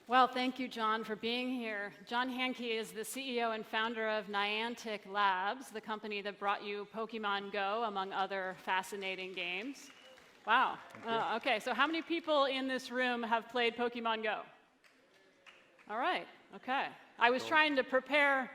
Well, thank you, John, for being here. John Hanke is the CEO and founder of Niantic Labs, the company that brought you Pokémon Go, among other fascinating games. Wow. Okay, so how many people in this room have played Pokémon Go? All right, okay. I was trying to prepare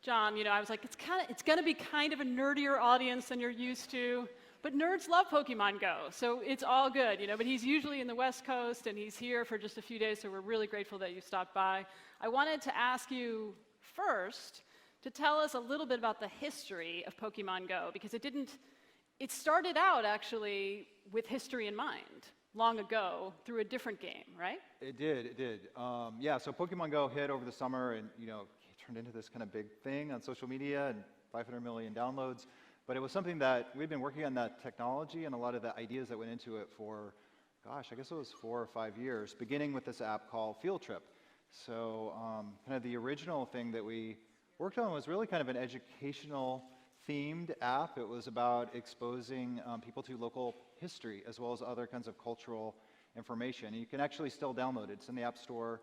John, I was like, it's going to be kind of a nerdier audience than you're used to. But nerds love Pokémon Go, so it's all good, But he's usually in the West Coast, and he's here for just a few days, so we're really grateful that you stopped by. I wanted to ask you first to tell us a little bit about the history of Pokémon Go, because it started out, actually, with history in mind, long ago, through a different game, right? It did. Yeah, so Pokémon Go hit over the summer, and, it turned into this kind of big thing on social media, and 500 million downloads. But it was something that we've been working on, that technology and a lot of the ideas that went into it for, gosh, I guess it was 4 or 5 years, beginning with this app called Field Trip. So kind of the original thing that we worked on was really kind of an educational themed app. It was about exposing people to local history as well as other kinds of cultural information. And you can actually still download it. It's in the App Store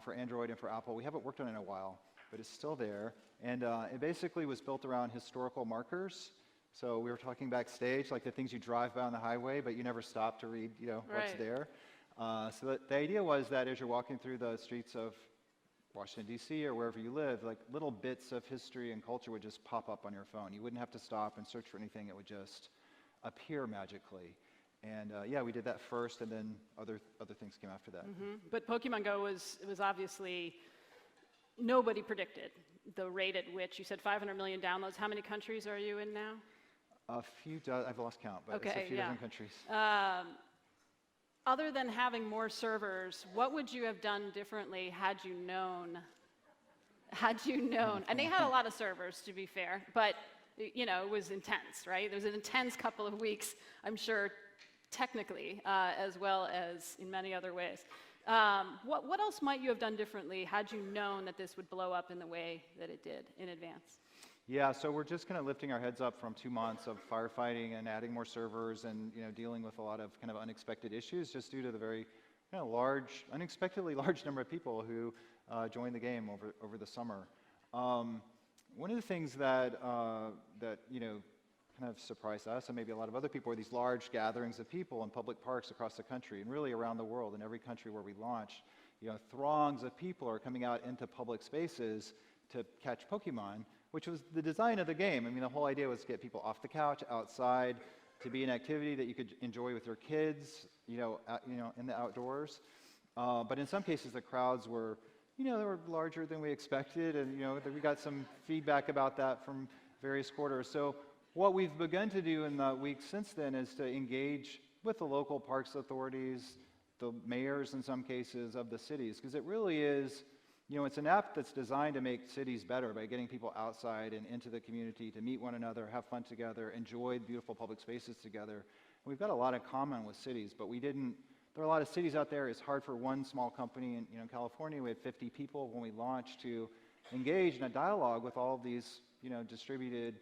for Android and for Apple. We haven't worked on it in a while, but it's still there. And it basically was built around historical markers. So we were talking backstage, like the things you drive by on the highway, but you never stop to read, what's there. So the idea was that as you're walking through the streets of Washington, D.C., or wherever you live, like little bits of history and culture would just pop up on your phone. You wouldn't have to stop and search for anything. It would just appear magically. And yeah, we did that first, and then other things came after that. Mm-hmm. But Pokémon Go was obviously, nobody predicted the rate at which, you said 500 million downloads. How many countries are you in now? A few dozen, I've lost count, but it's a few dozen countries. Other than having more servers, what would you have done differently had you known? And they had a lot of servers, to be fair, but it was intense, right? There was an intense couple of weeks, I'm sure, technically, as well as in many other ways. What else might you have done differently had you known that this would blow up in the way that it did in advance? Yeah, so we're just kind of lifting our heads up from 2 months of firefighting and adding more servers and dealing with a lot of kind of unexpected issues just due to the very unexpectedly large number of people who joined the game over the summer. One of the things that kind of surprised us and maybe a lot of other people were these large gatherings of people in public parks across the country and really around the world. In every country where we launched, throngs of people are coming out into public spaces to catch Pokemon, which was the design of the game. I mean, the whole idea was to get people off the couch, outside, to be an activity that you could enjoy with your kids, in the outdoors. But in some cases, the crowds were, they were larger than we expected, and we got some feedback about that from various quarters. So what we've begun to do in the weeks since then is to engage with the local parks authorities, the mayors in some cases of the cities, because it really is, it's an app that's designed to make cities better by getting people outside and into the community to meet one another, have fun together, enjoy beautiful public spaces together. And we've got a lot in common with cities, but there are a lot of cities out there. It's hard for one small company. In California, we had 50 people when we launched to engage in a dialogue with all of these, distributed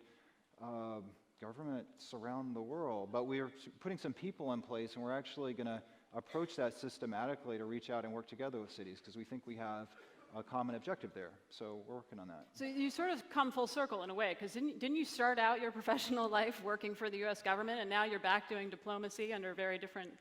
governments around the world, but we're putting some people in place, and we're actually going to approach that systematically to reach out and work together with cities because we think we have a common objective there. So we're working on that. So you sort of come full circle in a way, because didn't you start out your professional life working for the U.S. government, and now you're back doing diplomacy under very different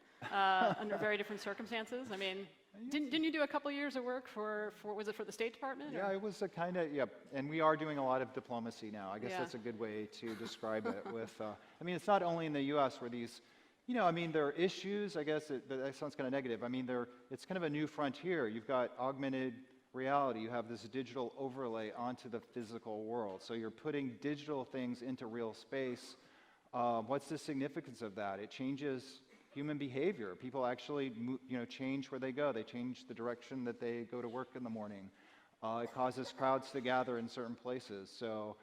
circumstances? I mean, didn't you do a couple years of work for was it for the State Department? Yeah, it was a kind of, and we are doing a lot of diplomacy now. I guess that's a good way to describe it with, I mean, it's not only in the U.S. where these, there are issues, I guess, that sounds kind of negative. I mean, it's kind of a new frontier. You've got augmented reality. You have this digital overlay onto the physical world. So you're putting digital things into real space. What's the significance of that? It changes human behavior. People actually, change where they go. They change the direction that they go to work in the morning. It causes crowds to gather in certain places. So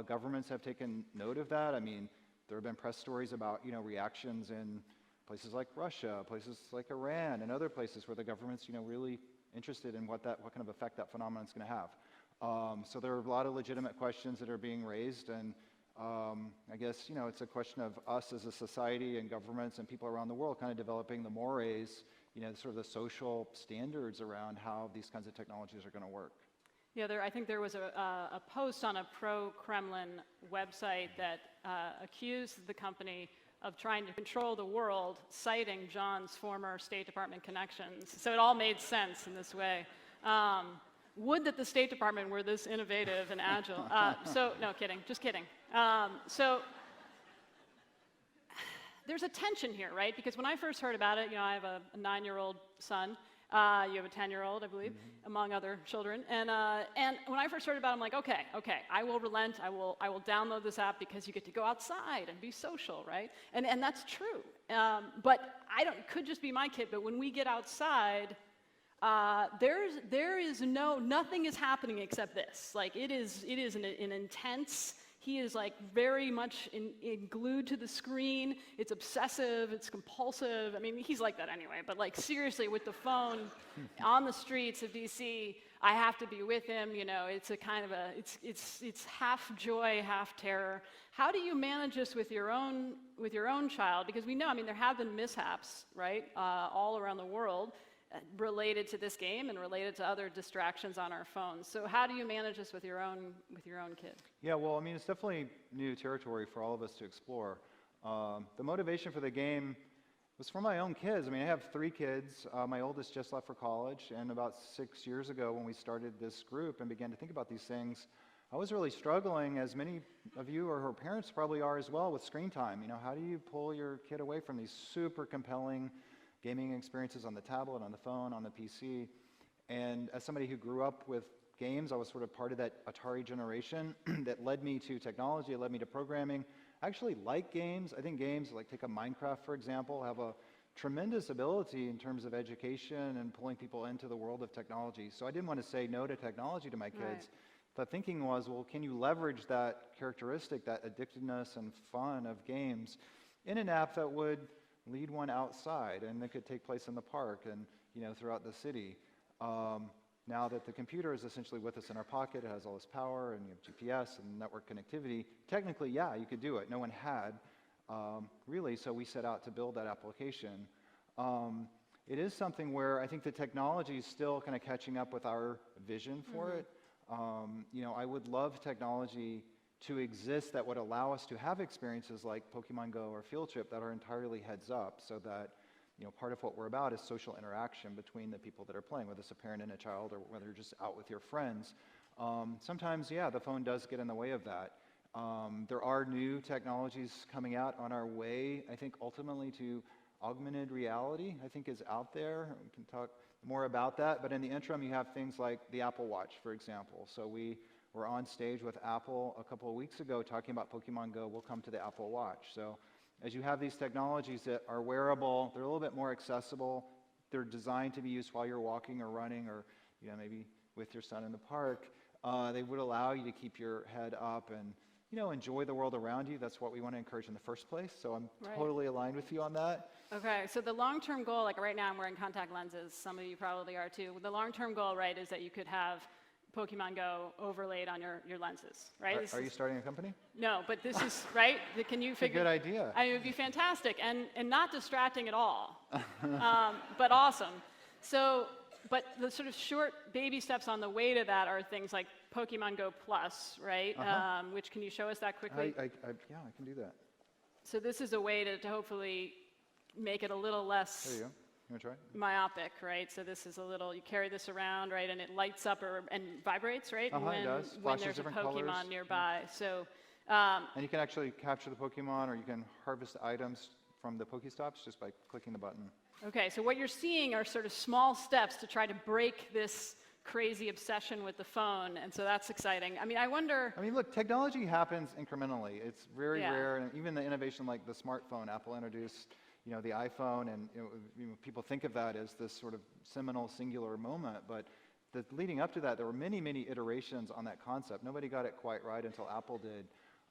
governments have taken note of that. I mean, there have been press stories about, reactions in places like Russia, places like Iran, and other places where the government's, really interested in what kind of effect that phenomenon is going to have. So there are a lot of legitimate questions that are being raised, and I guess, it's a question of us as a society and governments and people around the world kind of developing the mores, sort of the social standards around how these kinds of technologies are going to work. Yeah, I think there was a post on a pro-Kremlin website that accused the company of trying to control the world, citing John's former State Department connections. So it all made sense in this way. Would that the State Department were this innovative and agile. No, kidding, just kidding. So there's a tension here, right? Because when I first heard about it, I have a 9-year-old son. You have a 10-year-old, I believe, among other children. And when I first heard about it, I'm like, okay, I will relent. I will download this app because you get to go outside and be social, right? And that's true. But could just be my kid. But when we get outside, nothing is happening except this. Like it is an intense. He is like very much glued to the screen. It's obsessive, it's compulsive. I mean, he's like that anyway, but like seriously with the phone on the streets of DC, I have to be with him, it's a kind of it's half joy, half terror. How do you manage this with your own child? Because we know, there have been mishaps, right, all around the world related to this game and related to other distractions on our phones. So how do you manage this with your own kid? Yeah, well, it's definitely new territory for all of us to explore. The motivation for the game was for my own kids. I have 3 kids. My oldest just left for college, and about 6 years ago when we started this group and began to think about these things, I was really struggling, as many of you or her parents probably are as well, with screen time. How do you pull your kid away from these super compelling gaming experiences on the tablet, on the phone, on the PC? And as somebody who grew up with games, I was sort of part of that Atari generation that led me to technology, it led me to programming. I actually like games. I think games, like take a Minecraft, for example, have a tremendous ability in terms of education and pulling people into the world of technology. So I didn't want to say no to technology to my kids. Right. The thinking was, well, can you leverage that characteristic, that addictiveness and fun of games in an app that would lead one outside, and that could take place in the park and throughout the city. Now that the computer is essentially with us in our pocket, it has all this power, and you have GPS and network connectivity. Technically, yeah, you could do it. No one had, really, so we set out to build that application. It is something where I think the technology is still kind of catching up with our vision for it. I would love technology to exist that would allow us to have experiences like Pokémon Go or Field Trip that are entirely heads up, so that part of what we're about is social interaction between the people that are playing, whether it's a parent and a child or whether you're just out with your friends. Sometimes, yeah, the phone does get in the way of that. There are new technologies coming out on our way, I think ultimately to augmented reality, I think is out there. We can talk more about that, but in the interim you have things like the Apple Watch, for example. So we were on stage with Apple a couple of weeks ago talking about Pokémon Go. We'll come to the Apple Watch. So as you have these technologies that are wearable, they're a little bit more accessible. They're designed to be used while you're walking or running or maybe with your son in the park. They would allow you to keep your head up and enjoy the world around you. That's what we want to encourage in the first place. So I'm totally aligned with you on that. Okay, so the long-term goal, like right now I'm wearing contact lenses. Some of you probably are too. The long-term goal, right, is that you could have Pokémon Go overlaid on your lenses, right? Are you starting a company? No, but this is, right? Can you figure? Good idea. It would be fantastic and not distracting at all, but awesome. So, but the sort of short baby steps on the way to that are things like Pokémon Go Plus, right? Which, can you show us that quickly? Yeah, I can do that. So this is a way to hopefully make it a little less there you go. You want to try? Myopic, right? So this is a little, you carry this around, right, and it lights up and vibrates, right? It does. When there's a Pokemon colors nearby. So, and you can actually capture the Pokemon, or you can harvest items from the Pokestops just by clicking the button. Okay, so what you're seeing are sort of small steps to try to break this crazy obsession with the phone, and so that's exciting. I wonder... look, technology happens incrementally. It's very rare, and even the innovation like the smartphone, Apple introduced the iPhone, and people think of that as this sort of seminal singular moment, but leading up to that, there were many, many iterations on that concept. Nobody got it quite right until Apple did.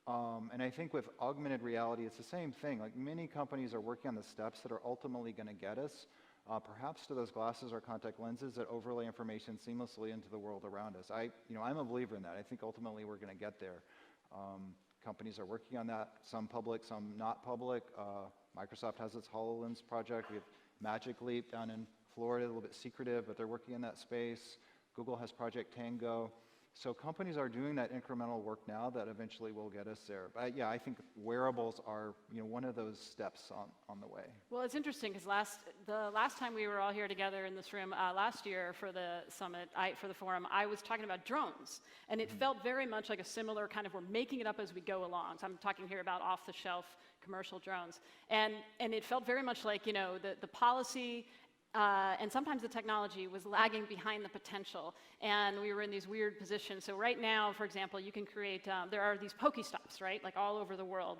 And I think with augmented reality, it's the same thing. Like, many companies are working on the steps that are ultimately going to get us, perhaps to those glasses or contact lenses that overlay information seamlessly into the world around us. I'm a believer in that. I think ultimately we're going to get there. companies are working on that, some public, some not public. Microsoft has its HoloLens project. We have Magic Leap down in Florida, a little bit secretive, but they're working in that space. Google has Project Tango. So companies are doing that incremental work now that eventually will get us there. But yeah, I think wearables are one of those steps on the way. Well, it's interesting because the last time we were all here together in this room last year for the summit, for the forum, I was talking about drones, and it felt very much like a similar kind of we're making it up as we go along. So I'm talking here about off-the-shelf commercial drones, and it felt very much like the policy. And sometimes the technology was lagging behind the potential, and we were in these weird positions. So right now, for example, you can create, there are these Pokestops, right, like all over the world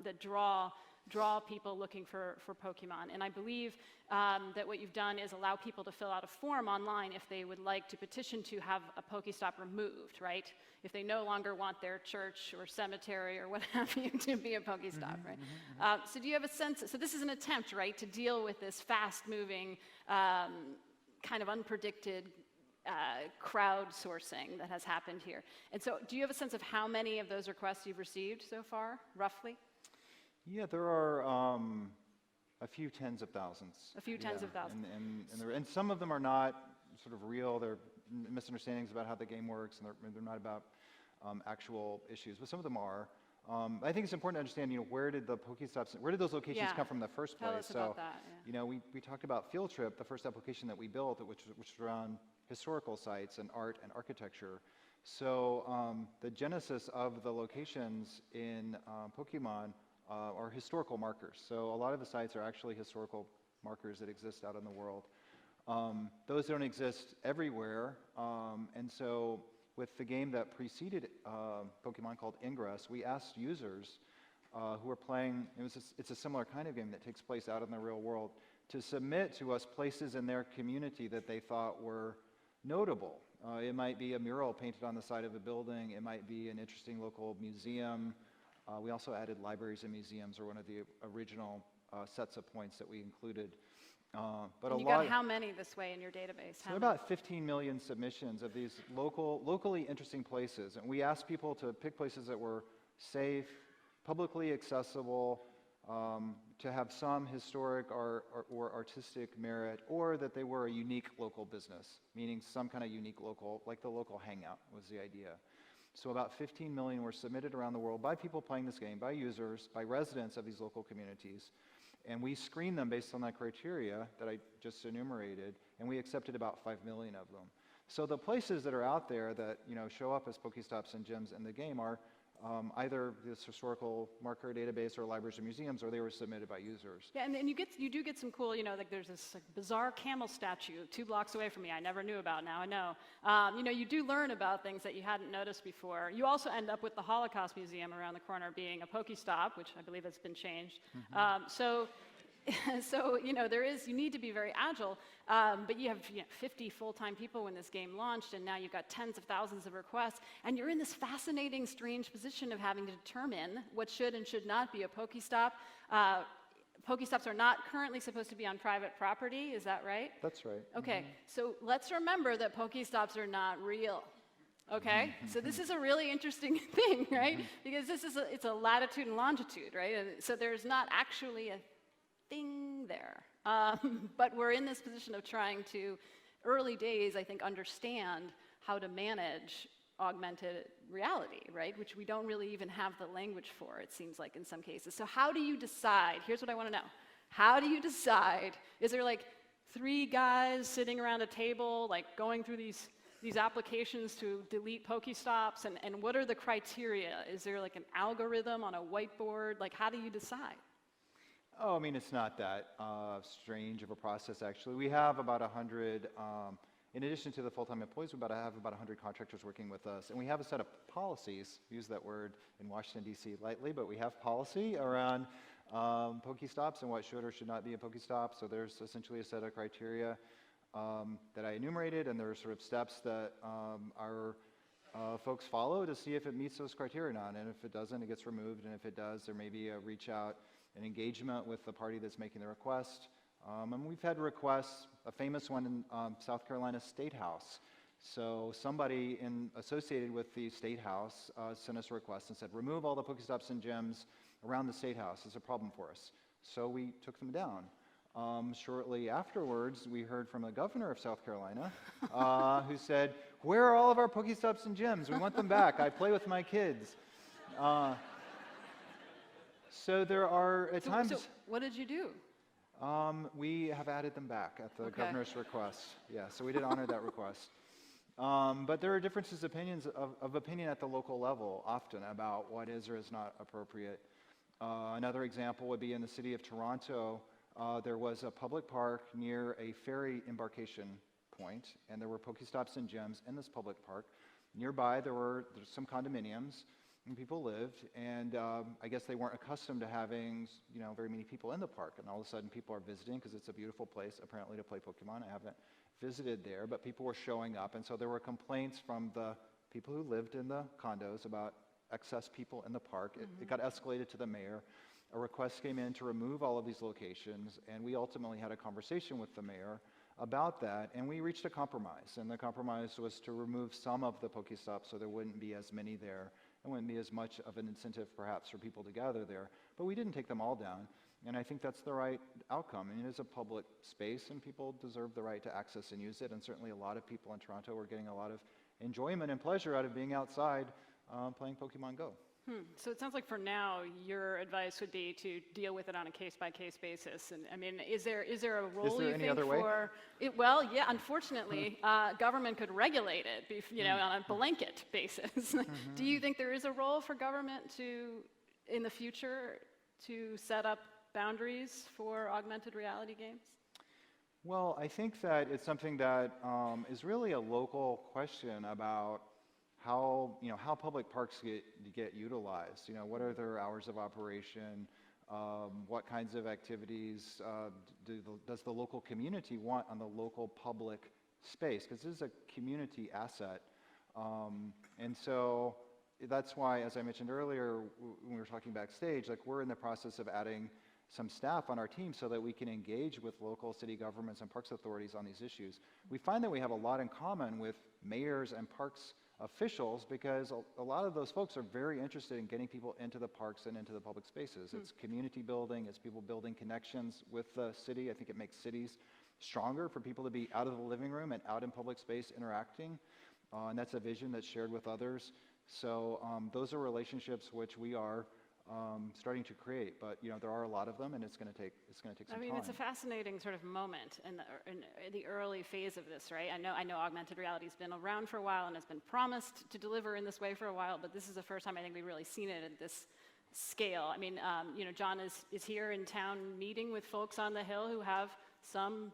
that draw people looking for Pokemon. And I believe that what you've done is allow people to fill out a form online if they would like to petition to have a Pokestop removed, right? If they no longer want their church or cemetery or what have you to be a Pokestop, right? So do you have a sense, so this is an attempt, right, to deal with this fast-moving, kind of unpredicted crowdsourcing that has happened here. And so do you have a sense of how many of those requests you've received so far, roughly? Yeah, there are a few tens of thousands. A few tens of thousands. And some of them are not sort of real. They're misunderstandings about how the game works, and they're not about actual issues. But some of them are. I think it's important to understand, where did those locations come from in the first place? Tell us about that. Yeah. We talked about Field Trip, the first application that we built, which was around historical sites and art and architecture. So the genesis of the locations in Pokemon are historical markers. So a lot of the sites are actually historical markers that exist out in the world. Those don't exist everywhere, and so with the game that preceded Pokemon called Ingress, we asked users who were playing, it's a similar kind of game that takes place out in the real world, to submit to us places in their community that they thought were notable. It might be a mural painted on the side of a building, it might be an interesting local museum. We also added libraries and museums, or one of the original sets of points that we included. But and you got how many this way in your database? So about 15 million submissions of these locally interesting places. And we asked people to pick places that were safe, publicly accessible, to have some historic or artistic merit, or that they were a unique local business, meaning some kind of unique local, like the local hangout was the idea. So about 15 million were submitted around the world by people playing this game, by users, by residents of these local communities. And we screened them based on that criteria that I just enumerated, and we accepted about 5 million of them. So the places that are out there that show up as Pokestops and gyms in the game are either this historical marker database or libraries or museums, or they were submitted by users. Yeah, and you do get some cool, like there's this bizarre camel statue 2 blocks away from me I never knew about, now I know. You do learn about things that you hadn't noticed before. You also end up with the Holocaust Museum around the corner being a Pokestop, which I believe has been changed. So you need to be very agile, but you have 50 full-time people when this game launched, and now you've got tens of thousands of requests, and you're in this fascinating, strange position of having to determine what should and should not be a Pokestop. Pokestops are not currently supposed to be on private property, is that right? That's right. Okay, so let's remember that Pokestops are not real. Okay, so this is a really interesting thing, right? Because it's a latitude and longitude, right? So there's not actually a thing there. But we're in this position of trying to, early days, I think, understand how to manage augmented reality, right? Which we don't really even have the language for, it seems like, in some cases. So how do you decide? Here's what I want to know. How do you decide? Is there like 3 guys sitting around a table, like going through these applications to delete Pokestops, and what are the criteria? Is there like an algorithm on a whiteboard? Like, how do you decide? Oh, I mean, it's not that strange of a process, actually. We have about 100, in addition to the full-time employees, we have about 100 contractors working with us. And we have a set of policies, use that word in Washington, D.C. lightly, but we have policy around Pokestops and what should or should not be a Pokestop. So there's essentially a set of criteria that I enumerated, and there are sort of steps that our folks follow to see if it meets those criteria or not. And if it doesn't, it gets removed. And if it does, there may be a reach out, an engagement with the party that's making the request. And we've had requests, a famous one in South Carolina State House, So somebody associated with the State House sent us a request and said, remove all the Pokestops and gyms around the State House. It's a problem for us. So we took them down. Shortly afterwards, we heard from the governor of South Carolina, who said, where are all of our Pokestops and gyms? We want them back. I play with my kids. So there are at times... So what did you do? We have added them back at the governor's request. Yeah, so we did honor that request. But there are differences of opinion at the local level often about what is or is not appropriate. Another example would be in the city of Toronto. There was a public park near a ferry embarkation point, and there were Pokestops and gyms in this public park. Nearby, there's some condominiums, and people lived, and I guess they weren't accustomed to having, very many people in the park. And all of a sudden, people are visiting because it's a beautiful place, apparently, to play Pokemon. I haven't visited there, but people were showing up, and so there were complaints from the people who lived in the condos about excess people in the park. It got escalated to the mayor. A request came in to remove all of these locations, and we ultimately had a conversation with the mayor about that, and we reached a compromise. And the compromise was to remove some of the Pokestops so there wouldn't be as many there, and wouldn't be as much of an incentive perhaps for people to gather there. But we didn't take them all down, and I think that's the right outcome. And it is a public space, and people deserve the right to access and use it, and certainly a lot of people in Toronto were getting a lot of enjoyment and pleasure out of being outside playing Pokemon Go. So it sounds like for now, your advice would be to deal with it on a case-by-case basis. And I mean, is there a role you think for it? Well, yeah. Unfortunately, government could regulate it, on a blanket basis. Do you think there is a role for government in the future, to set up boundaries for augmented reality games? Well, I think that it's something that is really a local question about how public parks get utilized. What are their hours of operation? What kinds of activities does the local community want on the local public space? Because this is a community asset. And so that's why, as I mentioned earlier, when we were talking backstage, we're in the process of adding some staff on our team so that we can engage with local city governments and parks authorities on these issues. We find that we have a lot in common with mayors and parks officials, because a lot of those folks are very interested in getting people into the parks and into the public spaces. It's community building, it's people building connections with the city. I think it makes cities stronger for people to be out of the living room and out in public space interacting, and that's a vision that's shared with others. So those are relationships which we are starting to create, but there are a lot of them, and it's going to take some time. I mean, it's a fascinating sort of moment in the early phase of this, right? I know augmented reality's been around for a while and has been promised to deliver in this way for a while, but this is the first time I think we've really seen it at this scale. I mean, John is here in town meeting with folks on the Hill who have some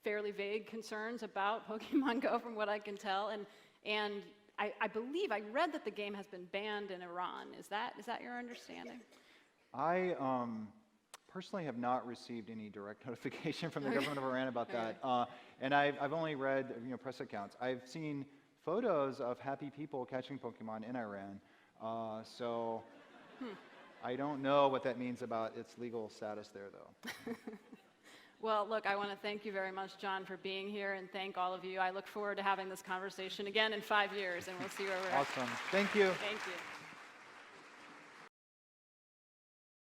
fairly vague concerns about Pokemon Go, from what I can tell, and I believe I read that the game has been banned in Iran. Is that your understanding? I personally have not received any direct notification from the government of Iran about that, and I've only read press accounts. I've seen photos of happy people catching Pokemon in Iran, so I don't know what that means about its legal status there, though. Well, look, I want to thank you very much, John, for being here, and thank all of you. I look forward to having this conversation again in 5 years, and we'll see where we're at. Awesome. Thank you. Thank you.